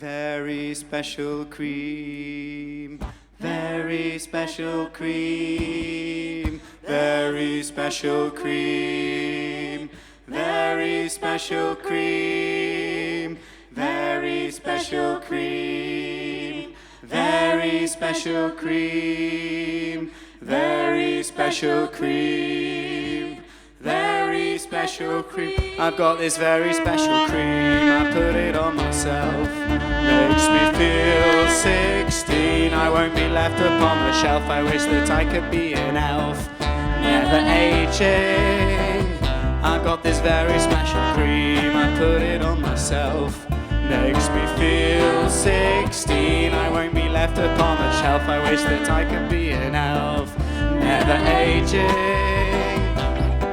Very special cream, very special cream, very special cream, very special cream, very special cream, very special cream, very special cream, very special cream. I've got this very special cream, I put it on myself. Makes me feel 16. I won't be left upon the shelf. I wish that I could be an elf, never aging. I've got this very special cream, I put it on myself. Makes me feel 16. I won't be left upon the shelf. I wish that I could be an elf, never aging.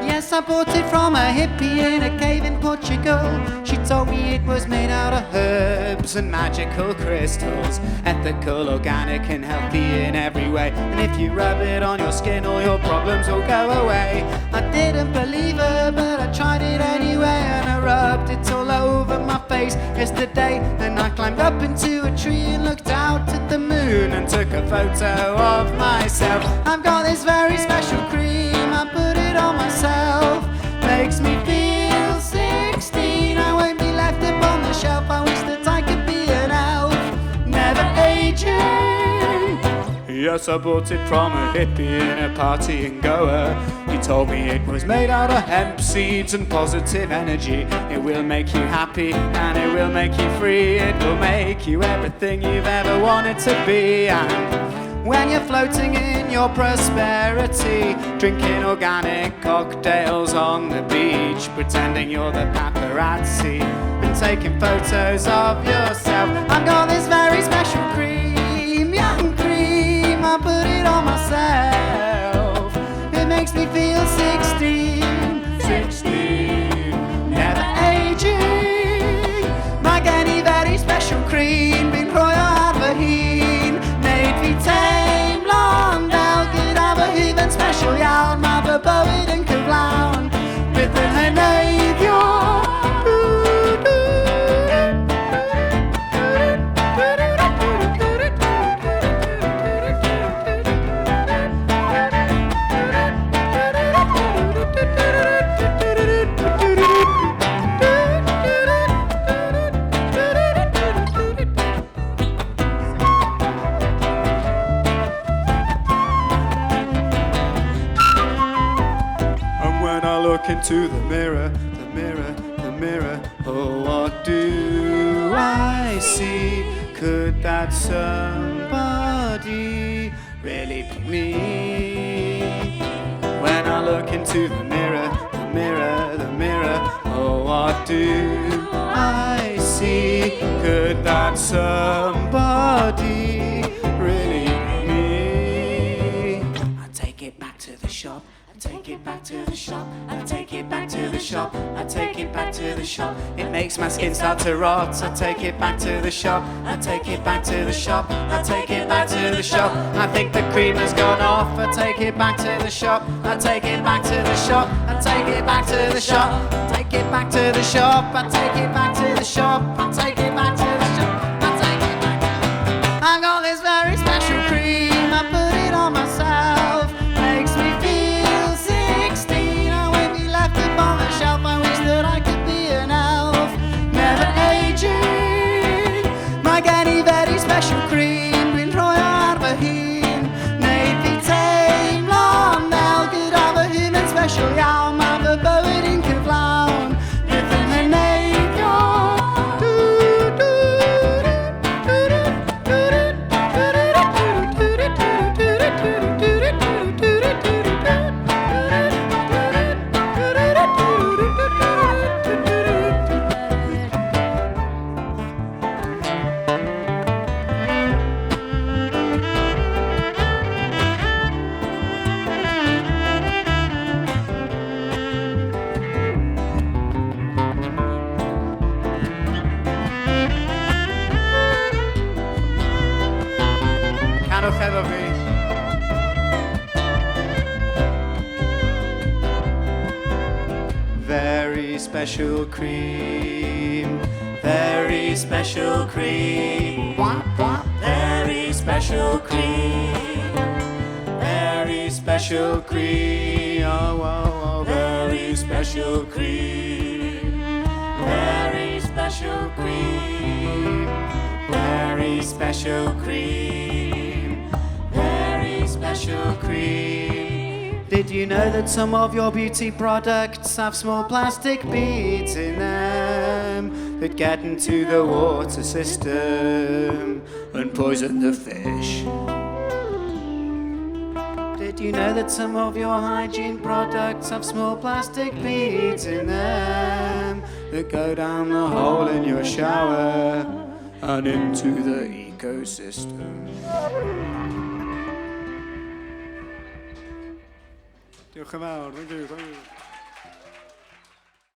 Yes, I bought it from a hippie in a cave in Portugal. She told me it was made out of herbs and magical crystals, ethical, organic and healthy in every way. And if you rub it on your skin, all your problems will go away. I didn't believe her, but I tried it anyway, and I rubbed it all over my face yesterday. And I climbed up into a tree and looked out at the moon and took a photo of myself. I've got this very special cream, I put it on myself. Makes me feel 16. I won't be left upon the shelf. I wish that I could be an elf, never aging. Yes, I bought it from a hippie in a party in Goa. He told me it was made out of hemp seeds and positive energy. It will make you happy and it will make you free. It will make you everything you've ever wanted to be. And when you're floating in your prosperity, drinking organic cocktails on the beach, pretending you're the paparazzi and taking photos of yourself. I've got this very special cream, young cream, I put it on myself. It makes me feel 16, 16, never aging. Like any very special cream, been Royal Aberheen, made tame, blonde, good Aberheen, special yarn, mother poet and clown, with the Hanavior. Into the mirror, the mirror, the mirror. Oh, what do I see? Could that somebody really be me? When I look into the mirror, the mirror, the mirror. Oh, what do I see? Could that somebody really be me? I take it back to the shop. Take it back to the shop, I take it back to the shop, I take it back to the shop. It makes my skin start to rot. I take it back to the shop, I take it back to the shop, I take it back to the shop. I think the cream has gone off. I take it back to the shop, I take it back to the shop, I take it back to the shop, take it back to the shop, I take it back to the shop, I take it back to the shop, I take it back. I got this very special cream, I put it on myself. Makes me feel 16. I won't be left upon the shelf. I wish that I could be an elf, never aging. Like any very special cream, been Royal Aberheen, made me tame, blonde, good Aberheen and special yarn, mother poet in clown, different than Very special cream, very special cream, very special cream, very special cream, oh, oh, oh, very special cream, very special cream, very special cream, very special cream. Did you know that some of your beauty products have small plastic beads in them that get into the water system and poison the fish? Did you know that some of your hygiene products have small plastic beads in them that go down the hole in your shower and into the ecosystem? Diolch yn fawr, thank you.